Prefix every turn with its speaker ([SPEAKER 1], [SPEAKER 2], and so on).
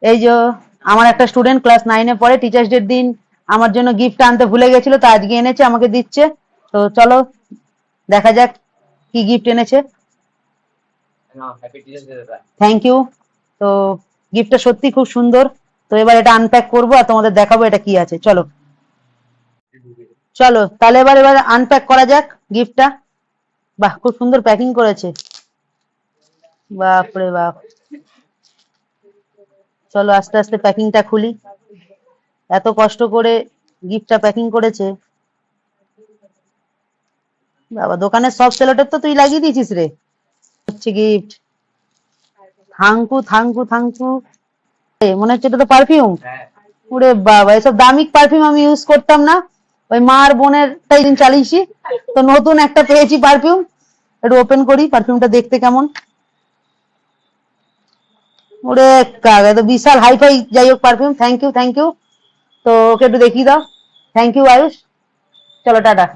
[SPEAKER 1] এই যে আমার একটা স্টুডেন্ট ক্লাস 9-এ পড়ে, টিচার্স ডের দিন আমার জন্য গিফট আনতে ভুলে গেছিল, তো আজকে এনেছে, আমাকে দিচ্ছে। তো চলো দেখা যাক কি গিফট এনেছে। Thank you. তো গিফটটা সত্যি খুব সুন্দর। তো এবার এটা আনপ্যাক করবো আর তোমাদের দেখাবো এটা কি আছে। চলো চলো তাহলে এবার আনপ্যাক করা যাক গিফটটা। বাহ, খুব সুন্দর প্যাকিং করেছে। বাপরে বাপ। চলো আস্তে আস্তে প্যাকিংটা খুলি। এত কষ্ট করে গিফটটা প্যাকিং করেছে। বাবা, দোকানের সব সেলোটেপ তো তুই লাগিয়ে দিয়েছিস রে। হচ্ছে গিফট। Thank you thank you thank you. মনে হচ্ছে এটা তো পারফিউম। ওরে বাবা, এসব দামি পারফিউম আমি ইউজ করতাম না। ওই মা আর বোনের তাই দিন চালিয়েছি। তো নতুন একটা পেয়েছি পারফিউম। একটু ওপেন করি পারফিউমটা দেখতে কেমন। ওরে কাকা, তো বিশাল হাইফাই যাই হোক perfume. Thank you thank you. তো ওকে একটু দেখিয়ে দাও। Thank you Ayush. চলো টাটা।